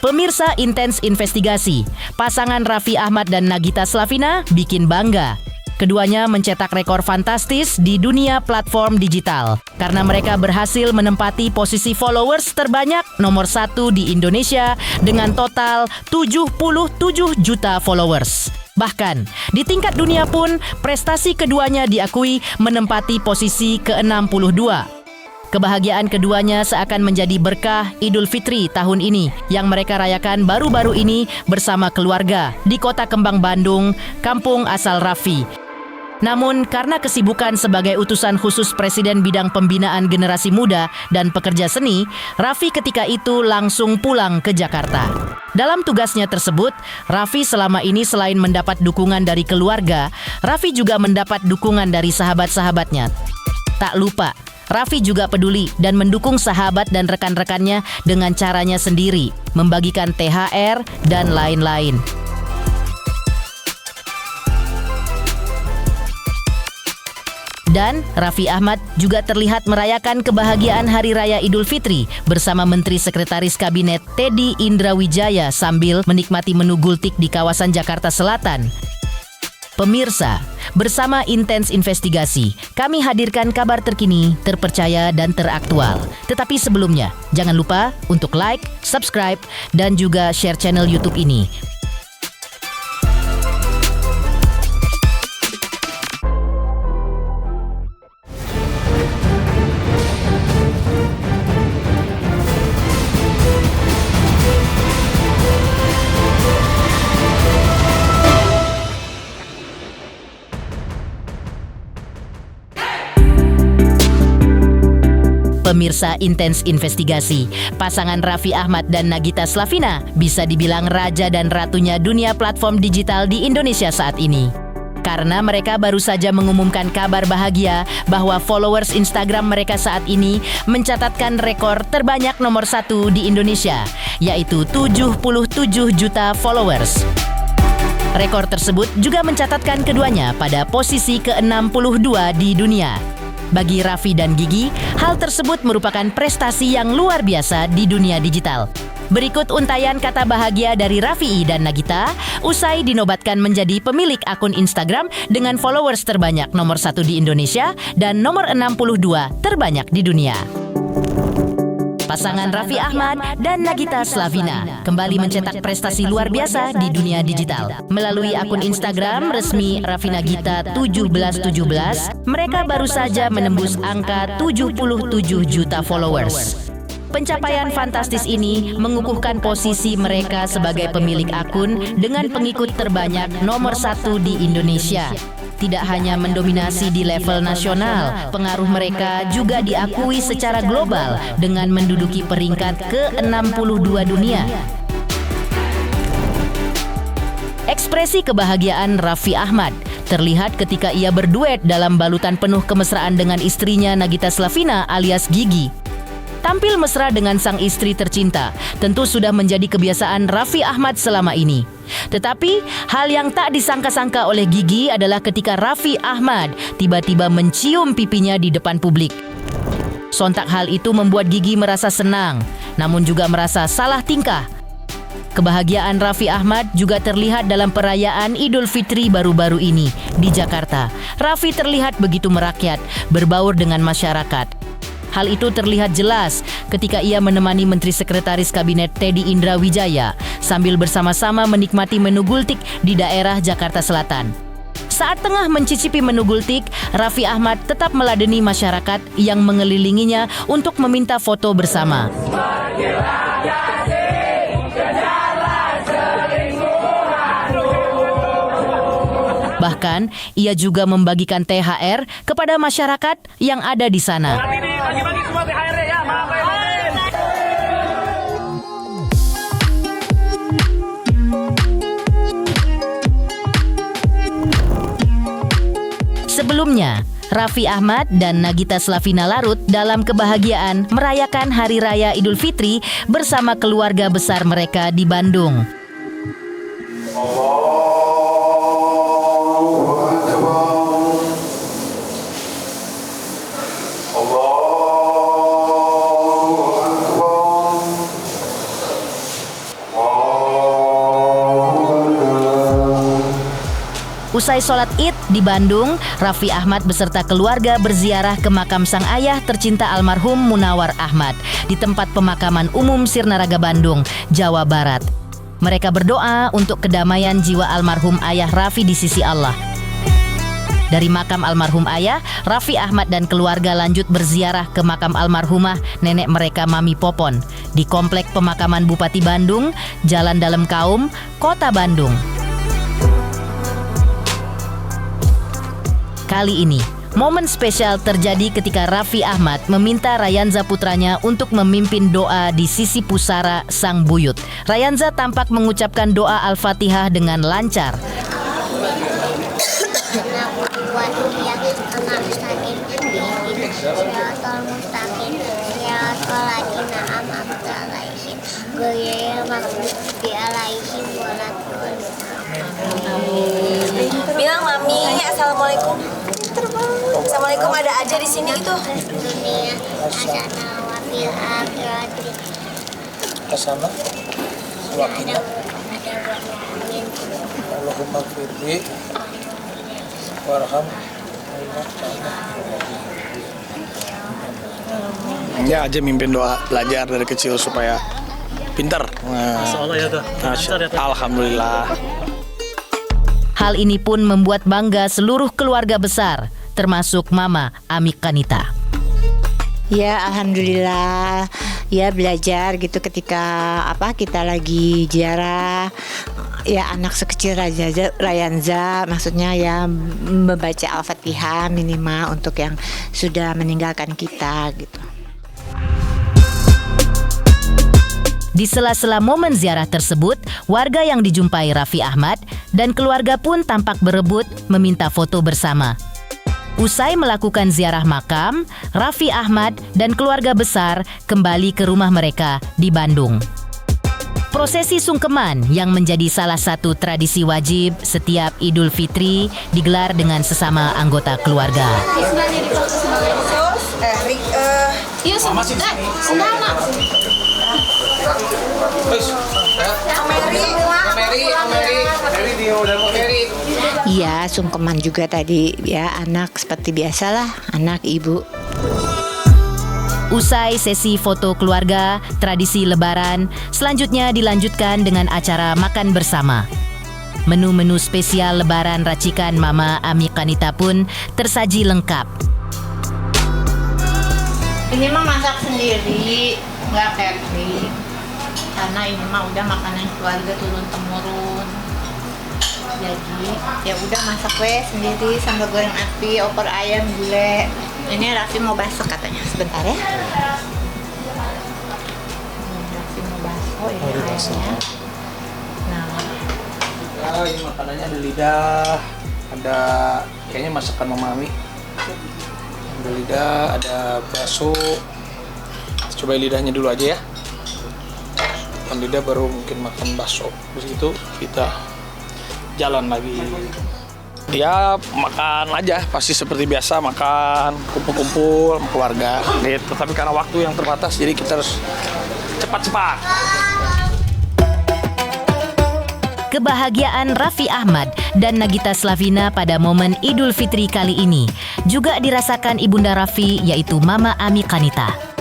Pemirsa Intens Investigasi, pasangan Raffi Ahmad dan Nagita Slavina bikin bangga. Keduanya mencetak rekor fantastis di dunia platform digital karena mereka berhasil menempati posisi followers terbanyak nomor 1 di Indonesia dengan total 77 juta followers. Bahkan, di tingkat dunia pun prestasi keduanya diakui menempati posisi ke-62. Kebahagiaan keduanya seakan menjadi berkah Idul Fitri tahun ini yang mereka rayakan baru-baru ini bersama keluarga di Kota Kembang, Bandung, kampung asal Raffi. Namun karena kesibukan sebagai utusan khusus Presiden bidang pembinaan generasi muda dan pekerja seni, Raffi ketika itu langsung pulang ke Jakarta. Dalam tugasnya tersebut, Raffi selama ini selain mendapat dukungan dari keluarga, Raffi juga mendapat dukungan dari sahabat-sahabatnya. Tak lupa, Raffi juga peduli dan mendukung sahabat dan rekan-rekannya dengan caranya sendiri, membagikan THR dan lain-lain. Dan Raffi Ahmad juga terlihat merayakan kebahagiaan Hari Raya Idul Fitri bersama Menteri Sekretaris Kabinet Teddy Indrawijaya sambil menikmati menu gultik di kawasan Jakarta Selatan. Pemirsa, bersama Intens Investigasi, kami hadirkan kabar terkini, terpercaya, dan teraktual. Tetapi sebelumnya, jangan lupa untuk like, subscribe, dan juga share channel YouTube ini. Pemirsa Intens Investigasi, pasangan Raffi Ahmad dan Nagita Slavina bisa dibilang raja dan ratunya dunia platform digital di Indonesia saat ini. Karena mereka baru saja mengumumkan kabar bahagia bahwa followers Instagram mereka saat ini mencatatkan rekor terbanyak nomor 1 di Indonesia, yaitu 77 juta followers. Rekor tersebut juga mencatatkan keduanya pada posisi ke-62 di dunia. Bagi Raffi dan Gigi, hal tersebut merupakan prestasi yang luar biasa di dunia digital. Berikut untayan kata bahagia dari Raffi dan Nagita usai dinobatkan menjadi pemilik akun Instagram dengan followers terbanyak nomor 1 di Indonesia dan nomor 62 terbanyak di dunia. Pasangan Raffi Ahmad dan Nagita Slavina kembali mencetak prestasi luar biasa di dunia digital. Melalui akun Instagram resmi Raffi Nagita 1717, mereka baru saja menembus angka 77 juta followers. Pencapaian fantastis ini mengukuhkan posisi mereka sebagai pemilik akun dengan pengikut terbanyak nomor 1 di Indonesia. Tidak hanya mendominasi di level nasional, pengaruh mereka juga diakui secara global dengan menduduki peringkat ke-62 dunia. Ekspresi kebahagiaan Raffi Ahmad terlihat ketika ia berduet dalam balutan penuh kemesraan dengan istrinya Nagita Slavina alias Gigi. Tampil mesra dengan sang istri tercinta tentu sudah menjadi kebiasaan Raffi Ahmad selama ini. Tetapi hal yang tak disangka-sangka oleh Gigi adalah ketika Raffi Ahmad tiba-tiba mencium pipinya di depan publik. Sontak hal itu membuat Gigi merasa senang, namun juga merasa salah tingkah. Kebahagiaan Raffi Ahmad juga terlihat dalam perayaan Idul Fitri baru-baru ini di Jakarta. Raffi terlihat begitu merakyat, berbaur dengan masyarakat. Hal itu terlihat jelas ketika ia menemani Menteri Sekretaris Kabinet Teddy Indrawijaya sambil bersama-sama menikmati menu gultik di daerah Jakarta Selatan. Saat tengah mencicipi menu gultik, Raffi Ahmad tetap meladeni masyarakat yang mengelilinginya untuk meminta foto bersama. Bahkan, ia juga membagikan THR kepada masyarakat yang ada di sana. Bagi-bagi semua THR-nya ya, maaf ya. Sebelumnya, Raffi Ahmad dan Nagita Slavina larut dalam kebahagiaan merayakan Hari Raya Idul Fitri bersama keluarga besar mereka di Bandung. Usai sholat Id di Bandung, Raffi Ahmad beserta keluarga berziarah ke makam sang ayah tercinta almarhum Munawar Ahmad di tempat pemakaman umum Sirnaraga Bandung, Jawa Barat. Mereka berdoa untuk kedamaian jiwa almarhum ayah Raffi di sisi Allah. Dari makam almarhum ayah, Raffi Ahmad dan keluarga lanjut berziarah ke makam almarhumah nenek mereka Mami Popon di Komplek Pemakaman Bupati Bandung, Jalan Dalem Kaum, Kota Bandung. Kali ini, momen spesial terjadi ketika Raffi Ahmad meminta Rayanza putranya untuk memimpin doa di sisi pusara sang buyut. Rayanza tampak mengucapkan doa Al-Fatihah dengan lancar. Bilang Mami, Assalamualaikum. Assalamualaikum, ada aja di sini gitu. Kesana wakilnya Allahumma firli warham. Ya aja mimpin doa, belajar dari kecil supaya pintar. Alhamdulillah. Hal ini pun membuat bangga seluruh keluarga besar, termasuk Mama Ami Kanita. Ya alhamdulillah, ya belajar gitu ketika kita lagi ziarah, ya anak sekecil Rayanza, maksudnya ya membaca Al-Fatihah minimal untuk yang sudah meninggalkan kita gitu. Di sela-sela momen ziarah tersebut, warga yang dijumpai Raffi Ahmad dan keluarga pun tampak berebut meminta foto bersama. Usai melakukan ziarah makam, Raffi Ahmad dan keluarga besar kembali ke rumah mereka di Bandung. Prosesi sungkeman yang menjadi salah satu tradisi wajib setiap Idul Fitri digelar dengan sesama anggota keluarga. Iya, sungkeman juga tadi ya, anak seperti biasalah, anak ibu. Usai sesi foto keluarga, tradisi Lebaran selanjutnya dilanjutkan dengan acara makan bersama. Menu-menu spesial Lebaran racikan Mama Ami Kanita pun tersaji lengkap. Ini mah masak sendiri, nggak catering. Karena ini mah udah makanan keluarga turun-temurun. Jadi ya udah masak sendiri, sambal goreng api, opor ayam, gulai. Ini Raffi mau basok katanya, sebentar ya. Raffi mau basok ini ayamnya. Nah, ini makanannya ada lidah, ada kayaknya masakan Mama Ami. Ada lidah, ada bakso. Coba lidahnya dulu aja ya. Makan lidah baru mungkin makan bakso. Terus itu kita jalan lagi. Ya makan aja, pasti seperti biasa makan, kumpul-kumpul sama keluarga gitu. Tapi karena waktu yang terbatas jadi kita harus cepat-cepat. Kebahagiaan Raffi Ahmad dan Nagita Slavina pada momen Idul Fitri kali ini juga dirasakan ibunda Raffi, yaitu Mama Ami Kanita.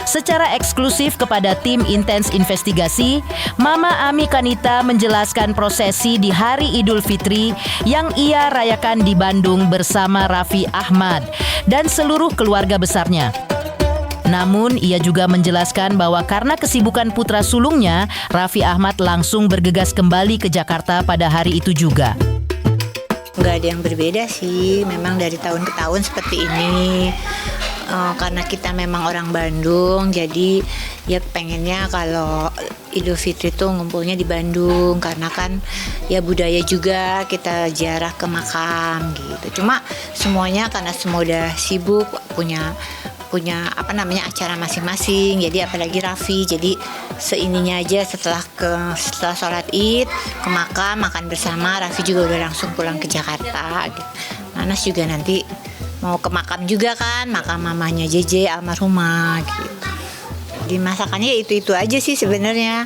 Secara eksklusif kepada tim Intens Investigasi, Mama Ami Kanita menjelaskan prosesi di hari Idul Fitri yang ia rayakan di Bandung bersama Raffi Ahmad dan seluruh keluarga besarnya. Namun, ia juga menjelaskan bahwa karena kesibukan putra sulungnya, Raffi Ahmad langsung bergegas kembali ke Jakarta pada hari itu juga. Nggak ada yang berbeda sih, memang dari tahun ke tahun seperti ini. Karena kita memang orang Bandung, jadi ya pengennya kalau Idul Fitri tuh ngumpulnya di Bandung, karena kan ya budaya juga kita ziarah ke makam gitu. Cuma semuanya karena semua udah sibuk, punya acara masing-masing. Jadi apalagi Raffi, jadi seininya aja setelah sholat Id ke makam makan bersama, Raffi juga udah langsung pulang ke Jakarta gitu. Nanas juga nanti mau ke makam juga kan, makam mamanya JJ almarhumah gitu. Di masakannya itu aja sih sebenarnya.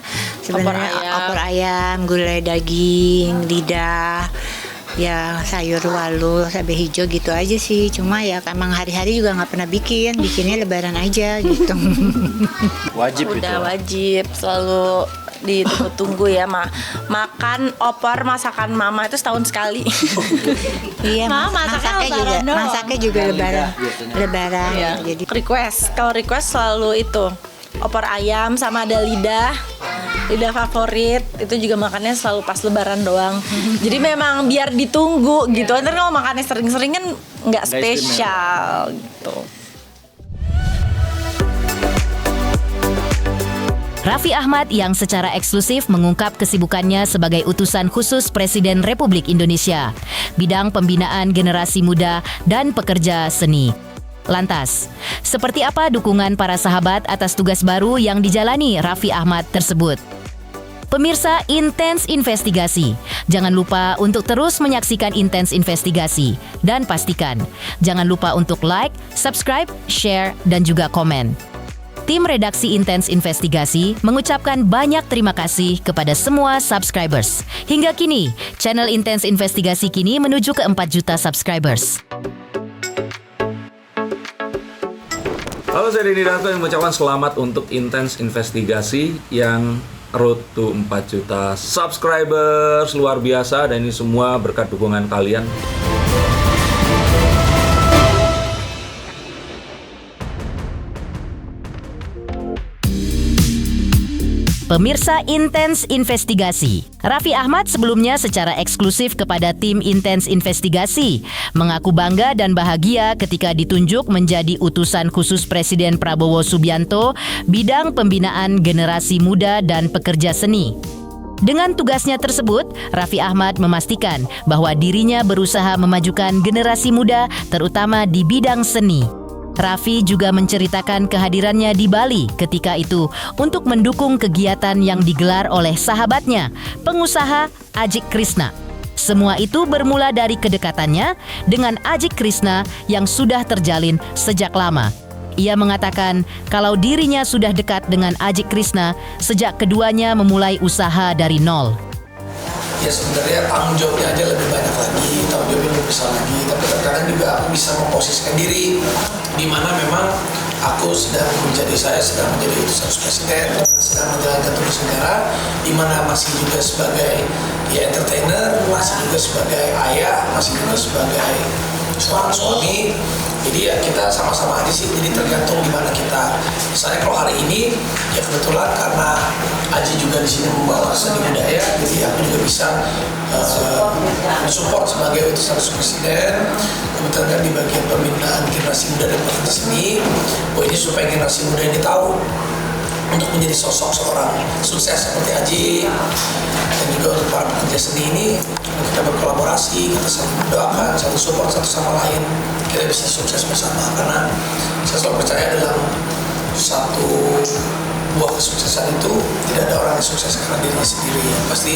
Opor ayam, gulai daging, lidah. ya sayur walu, cabai hijau gitu aja sih. Cuma ya emang hari-hari juga nggak pernah bikinnya lebaran aja gitu. Wajib itu. Udah wajib, selalu ditunggu-tunggu ya, makan opor masakan mama itu setahun sekali. Iya, Mama, masaknya juga lebaran. Lebaran. Iya. Jadi Kalau request selalu itu opor ayam sama ada lidah favorit, itu juga makannya selalu pas lebaran doang. Jadi memang biar ditunggu gitu. Ntar kalau makannya sering-sering kan nggak spesial gitu. Raffi Ahmad yang secara eksklusif mengungkap kesibukannya sebagai utusan khusus Presiden Republik Indonesia, bidang pembinaan generasi muda dan pekerja seni. Lantas, seperti apa dukungan para sahabat atas tugas baru yang dijalani Raffi Ahmad tersebut? Pemirsa Intens Investigasi, jangan lupa untuk terus menyaksikan Intens Investigasi. Dan pastikan, jangan lupa untuk like, subscribe, share, dan juga komen. Tim redaksi Intens Investigasi mengucapkan banyak terima kasih kepada semua subscribers. Hingga kini, channel Intens Investigasi kini menuju ke 4 juta subscribers. Halo, saya Denny Darto yang mengucapkan selamat untuk Intens Investigasi yang road to 4 juta subscribers. Luar biasa, dan ini semua berkat dukungan kalian. Pemirsa Intens Investigasi, Raffi Ahmad sebelumnya secara eksklusif kepada tim Intens Investigasi mengaku bangga dan bahagia ketika ditunjuk menjadi utusan khusus Presiden Prabowo Subianto bidang pembinaan generasi muda dan pekerja seni. Dengan tugasnya tersebut, Raffi Ahmad memastikan bahwa dirinya berusaha memajukan generasi muda terutama di bidang seni. Raffi juga menceritakan kehadirannya di Bali ketika itu untuk mendukung kegiatan yang digelar oleh sahabatnya, pengusaha Ajik Krishna. Semua itu bermula dari kedekatannya dengan Ajik Krishna yang sudah terjalin sejak lama. Ia mengatakan kalau dirinya sudah dekat dengan Ajik Krishna sejak keduanya memulai usaha dari nol. Ya sebenarnya tanggung jawabnya aja lebih banyak lagi, tanggung jawabnya lebih besar lagi. Tapi terkadang juga aku bisa memposisikan diri di mana memang aku sedang menjadi utusan presiden, sedang menjalankan tugas negara, di mana masih juga sebagai entertainer, masih juga sebagai ayah, masih juga sebagai seorang suami. Jadi ya kita sama-sama aja sih, jadi tergantung gimana kita. Misalnya kalau hari ini ya kebetulan karena Aji juga di sini membawa seni budaya, jadi aku juga bisa support sebagai utusan presiden. Kebetulan di bagian pembinaan generasi muda dan pekerja seni, ini supaya generasi muda ini tahu untuk menjadi sosok seorang sukses seperti Aji, dan juga untuk para pekerja seni ini kita berkolaborasi, kita saling mendoakan, saling support satu sama lain, kita bisa sukses bersama. Karena saya selalu percaya dalam satu buah kesuksesan itu tidak ada orang yang sukses karena dirinya sendiri, pasti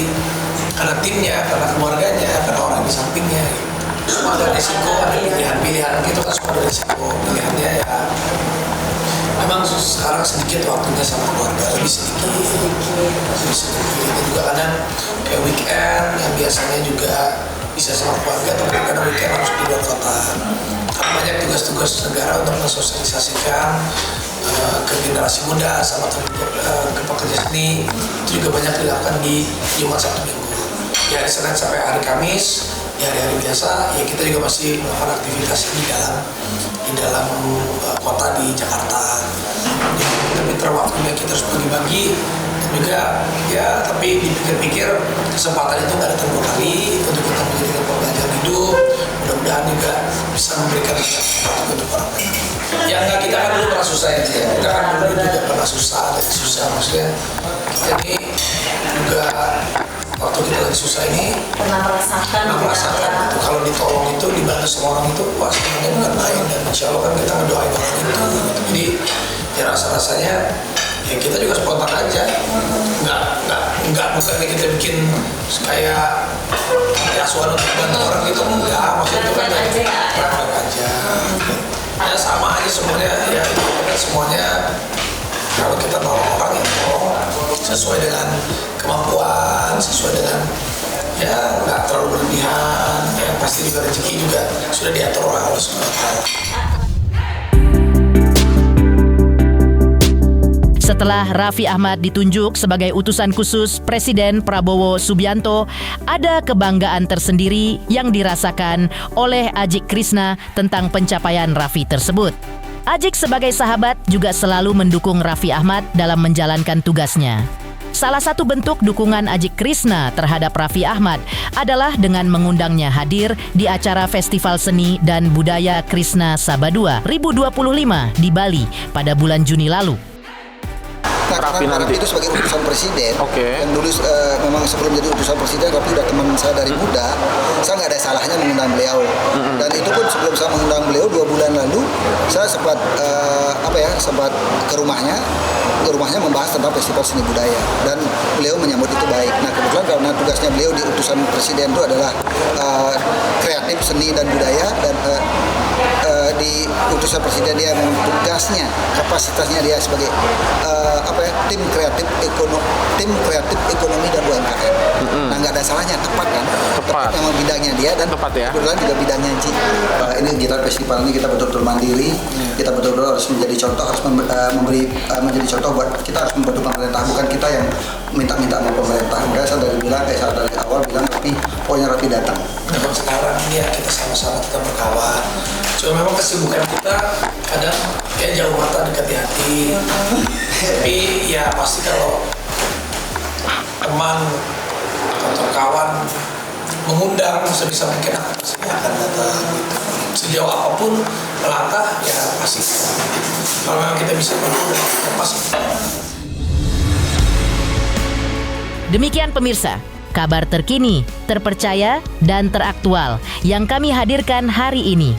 karena timnya, karena keluarganya, karena orang di sampingnya. Semua ada risiko, ada pilihan-pilihan gitu kan, semua ada risiko. Pilihannya ya memang sekarang sedikit waktunya sama keluarga, lebih sedikit. Itu juga kadang kayak weekend yang biasanya juga bisa sama keluarga, tapi kadang weekend harus di luar kota. Karena banyak tugas-tugas negara untuk mensosialisasikan ke generasi muda sama ke pekerja seni, itu juga banyak dilakukan di Jumat Sabtu Minggu. Ya hari Senin sampai hari Kamis, ya hari-hari biasa, ya kita juga masih melakukan aktivitas di dalam kota di Jakarta. Tapi terwaktunya kita harus bagi-bagi, dan juga ya tapi dipikir-pikir kesempatan itu nggak datang dua kali, untuk kita menjadikan pembelajaran hidup. Mudah-mudahan juga bisa memberikan sesuatu untuk orang lain. Ya enggak, kita kan dulu pernah susah ya, kita kan dulu juga pernah susah, maksudnya kita ini juga waktu kita lagi susah ini pernah merasakan itu kalau ditolong itu, dibantu sama orang itu, wah sebenarnya bukan main, dan insya Allah kan kita ngedoain orang itu. Jadi ya rasa-rasanya ya kita juga spontan aja, nggak bukannya kita bikin kayak asuhan untuk bantu orang itu, enggak, maksudnya itu kan praktek aja. Ya sama aja sebenarnya, ya kan semuanya kalau kita nolong orang ya tolong sesuai dengan kemampuan, sesuai dengan ya nggak terlalu berlebihan, ya pasti juga rezeki juga sudah diatur oleh Allah SWT. Setelah Raffi Ahmad ditunjuk sebagai utusan khusus Presiden Prabowo Subianto, ada kebanggaan tersendiri yang dirasakan oleh Ajik Krishna tentang pencapaian Raffi tersebut. Ajik sebagai sahabat juga selalu mendukung Raffi Ahmad dalam menjalankan tugasnya. Salah satu bentuk dukungan Ajik Krishna terhadap Raffi Ahmad adalah dengan mengundangnya hadir di acara Festival Seni dan Budaya Krishna Sabadua 2025 di Bali pada bulan Juni lalu. Raffi nanti itu sebagai utusan presiden. Yang dulu memang sebelum jadi utusan presiden, Raffi udah teman saya dari muda. Saya nggak ada salahnya mengundang beliau. Dan itu pun sebelum saya mengundang beliau 2 bulan lalu, saya sempat sempat ke rumahnya membahas tentang festival seni budaya, dan beliau menyambut itu baik. Nah, kebetulan karena tugasnya beliau di utusan presiden itu adalah kreatif seni dan budaya, dan di utusan presiden dia memang tugasnya, kapasitasnya dia sebagai tim kreatif ekonomi dan UMKM. Nah, nggak ada salahnya, tepat kan? Tepat. Memang bidangnya dia, dan kebetulan juga bidangnya Ji. Ini kita festival ini kita betul-betul mandiri, kita betul-betul harus menjadi contoh, harus menjadi contoh buat kita, harus membantu pemerintah, bukan kita yang minta-minta sama pemerintah. Enggak, saya dari awal bilang tapi pokoknya Raffi datang. Nah, sekarang ya kita sama-sama tetap berkawan. Cuma memang kesibukan kita kadang ya jauh mata dekat di hati. Tapi ya pasti kalau teman atau kawan mengundang sebisa mungkin aku pasti akan datang. Sejauh apapun melangkah ya pasti. Kalau memang kita bisa mengundang ya pasti. Demikian pemirsa, kabar terkini, terpercaya, dan teraktual yang kami hadirkan hari ini.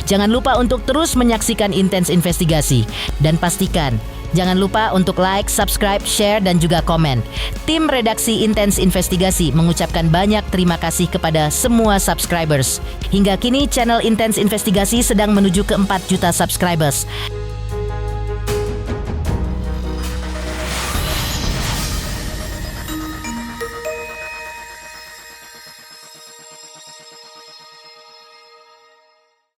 Jangan lupa untuk terus menyaksikan Intens Investigasi, dan pastikan jangan lupa untuk like, subscribe, share, dan juga komen. Tim redaksi Intens Investigasi mengucapkan banyak terima kasih kepada semua subscribers. Hingga kini channel Intens Investigasi sedang menuju ke 4 juta subscribers.